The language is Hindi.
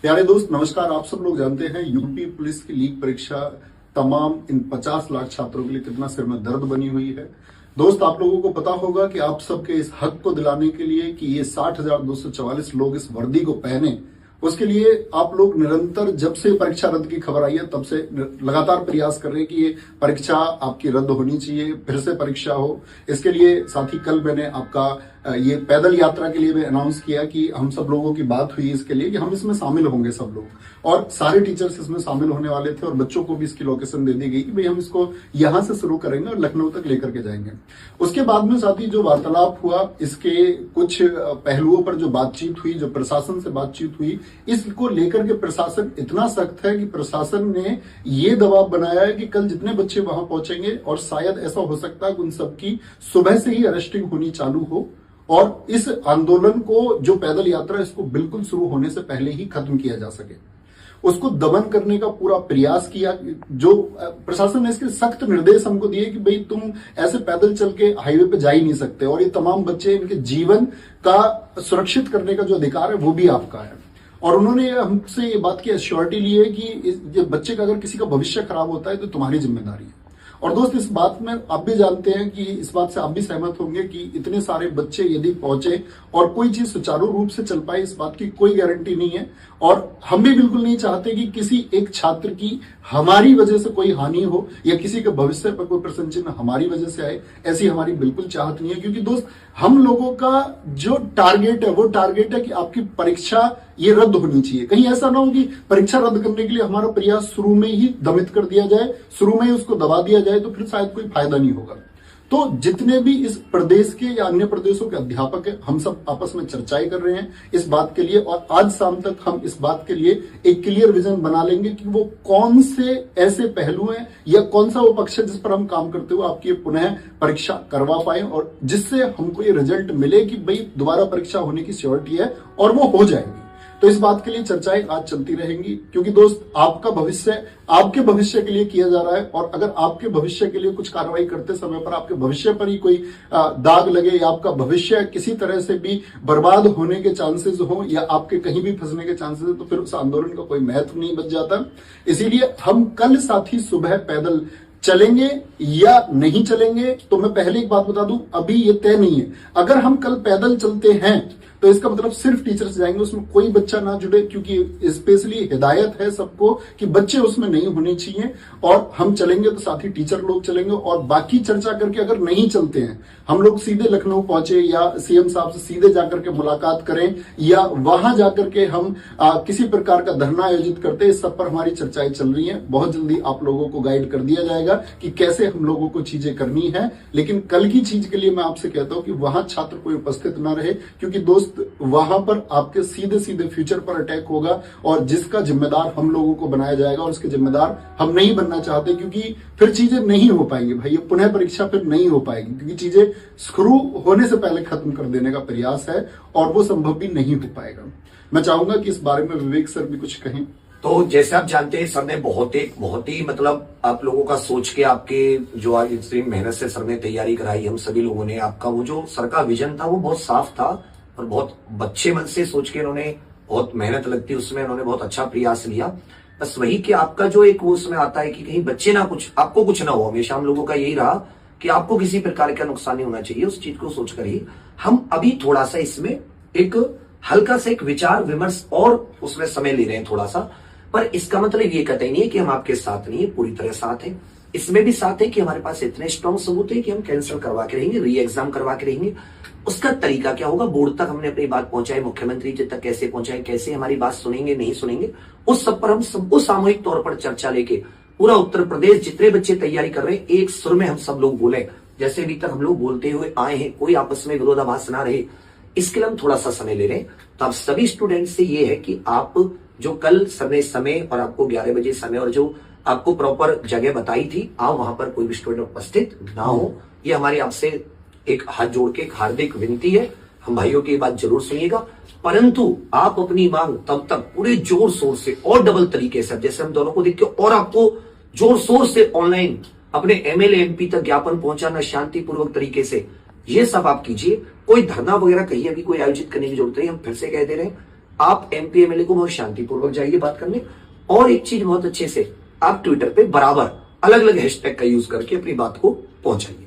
प्यारे दोस्त नमस्कार। आप सब लोग जानते हैं यूपी पुलिस की लीग परीक्षा तमाम इन 50 लाख छात्रों के लिए कितना सिर में दर्द बनी हुई है। दोस्त आप लोगों को पता होगा कि आप सबके इस हक को दिलाने के लिए कि ये 60,244 लोग इस वर्दी को पहने, उसके लिए आप लोग निरंतर जब से परीक्षा रद्द की खबर आई है तब से लगातार प्रयास कर रहे हैं कि ये परीक्षा आपकी रद्द होनी चाहिए, फिर से परीक्षा हो। इसके लिए साथ ही कल मैंने आपका ये पैदल यात्रा के लिए भी अनाउंस किया कि हम सब लोगों की बात हुई इसके लिए कि हम इसमें शामिल होंगे सब लोग, और सारे टीचर्स इसमें शामिल होने वाले थे और बच्चों को भी इसकी लोकेशन दे दी गई कि भाई हम इसको यहां से शुरू करेंगे और लखनऊ तक लेकर के जाएंगे। उसके बाद में साथ ही जो वार्तालाप हुआ, इसके कुछ पहलुओं पर जो बातचीत हुई, जो प्रशासन से बातचीत हुई, इसको लेकर के प्रशासन इतना सख्त है कि प्रशासन ने ये दबाव बनाया है कि कल जितने बच्चे वहां पहुंचेंगे और शायद ऐसा हो सकता है कि उन सबकी सुबह से ही अरेस्टिंग होनी चालू हो और इस आंदोलन को, जो पैदल यात्रा, इसको बिल्कुल शुरू होने से पहले ही खत्म किया जा सके। उसको दमन करने का पूरा प्रयास किया। जो प्रशासन ने इसके सख्त निर्देश हमको दिए कि भाई तुम ऐसे पैदल चल के हाईवे पे जा ही नहीं सकते, और ये तमाम बच्चे, इनके जीवन का सुरक्षित करने का जो अधिकार है वो भी आपका है। और उन्होंने हमसे ये बात की एश्योरिटी ली है कि बच्चे का अगर किसी का भविष्य खराब होता है तो तुम्हारी जिम्मेदारी है। और दोस्त इस बात में आप भी जानते हैं कि इस बात से आप भी सहमत होंगे कि इतने सारे बच्चे यदि पहुंचे और कोई चीज सुचारू रूप से चल पाए, इस बात की कोई गारंटी नहीं है। और हम भी बिल्कुल नहीं चाहते कि किसी एक छात्र की हमारी वजह से कोई हानि हो या किसी के भविष्य पर कोई प्रश्न चिन्ह हमारी वजह से आए, ऐसी हमारी बिल्कुल चाहत नहीं है। क्योंकि दोस्त हम लोगों का जो टारगेट है वो टारगेट है कि आपकी परीक्षा ये रद्द होनी चाहिए। कहीं ऐसा ना हो कि परीक्षा रद्द करने के लिए हमारा प्रयास शुरू में ही दमित कर दिया जाए, शुरू में ही उसको दबा दिया जाए, तो फिर शायद कोई फायदा नहीं होगा। तो जितने भी इस प्रदेश के या अन्य प्रदेशों के अध्यापक हैं, हम सब आपस में चर्चाएं कर रहे हैं इस बात के लिए, और आज शाम तक हम इस बात के लिए एक क्लियर विजन बना लेंगे कि वो कौन से ऐसे पहलू हैं या कौन सा वो पक्ष है जिस पर हम काम करते हुए आपकी पुनः परीक्षा करवा पाए और जिससे हमको ये रिजल्ट मिले कि भाई दोबारा परीक्षा होने की श्योरिटी है और वो हो जाएगी। तो इस बात के लिए चर्चाएं आज चलती रहेंगी, क्योंकि दोस्त आपका भविष्य आपके भविष्य के लिए किया जा रहा है, और अगर आपके भविष्य के लिए कुछ कार्रवाई करते समय पर आपके भविष्य पर ही कोई दाग लगे या आपका भविष्य किसी तरह से भी बर्बाद होने के चांसेस हो या आपके कहीं भी फंसने के चांसेस है, तो फिर उस आंदोलन का कोई महत्व नहीं बच जाता। इसीलिए हम कल साथी सुबह पैदल चलेंगे या नहीं चलेंगे, तो मैं पहले एक बात बता दूं, अभी ये तय नहीं है। अगर हम कल पैदल चलते हैं तो इसका मतलब सिर्फ टीचर्स जाएंगे, उसमें कोई बच्चा ना जुड़े, क्योंकि स्पेशली हिदायत है सबको कि बच्चे उसमें नहीं होने चाहिए। और हम चलेंगे तो साथ ही टीचर लोग चलेंगे, और बाकी चर्चा करके अगर नहीं चलते हैं, हम लोग सीधे लखनऊ पहुंचे या सीएम साहब से सीधे जाकर के मुलाकात करें या वहां जाकर के हम किसी प्रकार का धरना आयोजित करते हैं, इस सब पर हमारी चर्चाएं चल रही हैं। बहुत जल्दी आप लोगों को गाइड कर दिया जाएगा कि कैसे हम लोगों को चीजें करनी है। लेकिन कल की चीज के लिए मैं आपसे कहता हूं कि वहां छात्र कोई उपस्थित ना रहे, क्योंकि दोस्त वहां पर आपके सीधे सीधे फ्यूचर पर अटैक होगा और जिसका जिम्मेदार हम लोगों को बनाया जाएगा, और उसके जिम्मेदार हम नहीं बनना चाहते, क्योंकि फिर चीजें नहीं हो पाएंगी भाई, ये पुनः परीक्षा फिर नहीं हो पाएगी, क्योंकि चीजें शुरू होने से पहले खत्म कर देने का प्रयास है और वो संभव भी नहीं हो पाएगा। मैं चाहूंगा कि इस बारे में विवेक सर भी कुछ कहें। तो जैसे आप जानते हैं, सर ने बहुत ही मतलब आप लोगों का सोच के, आपके जो आज इतनी मेहनत से सर ने तैयारी कराई, हम सभी लोगों ने, आपका वो जो सर का विजन था वो बहुत साफ था और बहुत अच्छे मन से सोच के इन्होंने, बहुत मेहनत लगती उसमें, इन्होंने बहुत अच्छा प्रयास लिया। बस वही कि आपका जो एक उसमें आता है कि कहीं बच्चे ना कुछ, आपको कुछ ना हो, हमेशा हम लोगों का यही रहा कि आपको किसी प्रकार का नुकसान नहीं होना चाहिए। उस चीज को सोचकर ही हम अभी थोड़ा सा इसमें एक हल्का सा एक विचार विमर्श और उसमें समय ले रहे हैं थोड़ा सा। पर इसका मतलब ये कतई नहीं है कि हम आपके साथ नहीं है, पूरी तरह साथ हैं। इसमें भी साथ है कि हमारे पास इतने स्ट्रॉन्ग सबूत है कि हम कैंसिल करवा के रहेंगे, री एग्जाम करवा के रहेंगे। उसका तरीका क्या होगा, बोर्ड तक हमने अपनी बात पहुंचाई, मुख्यमंत्री जी तक कैसे पहुंचाए, कैसे हमारी बात सुनेंगे नहीं सुनेंगे, उस सब पर हम सबको सामूहिक तौर पर चर्चा लेके पूरा उत्तर प्रदेश जितने बच्चे तैयारी कर रहे हैं, एक सुर में हम सब लोग बोले, जैसे अभी तक हम लोग बोलते हुए आए हैं, कोई आपस में विरोधाभास ना रहे, इसके लिए हम थोड़ा सा समय ले रहे हैं। तो आप सभी स्टूडेंट से ये है कि आप जो कल सर ने समय और आपको 11 बजे समय और जो आपको प्रॉपर जगह बताई थी, आप वहां पर कोई भी स्टूडेंट उपस्थित ना हो, ये हमारी आपसे एक हाथ जोड़ के एक हार्दिक विनती है। हम भाइयों की बात जरूर सुनिएगा, परंतु आप अपनी मांग तब तक पूरे जोर शोर से और डबल तरीके से, जैसे हम दोनों को देख के, और आपको जोर शोर से ऑनलाइन अपने एमएलए एमपी तक ज्ञापन पहुंचाना शांतिपूर्वक तरीके से, ये सब आप कीजिए। कोई धरना वगैरह कहीं अभी कोई आयोजित करने की जरूरत नहीं, हम फिर से कह दे रहे हैं, आप एमपी एमएलए को बहुत शांतिपूर्वक जाइए बात करने। और एक चीज बहुत अच्छे से आप ट्विटर पे बराबर अलग अलग हैशटैग का यूज करके अपनी बात को पहुंचाइए।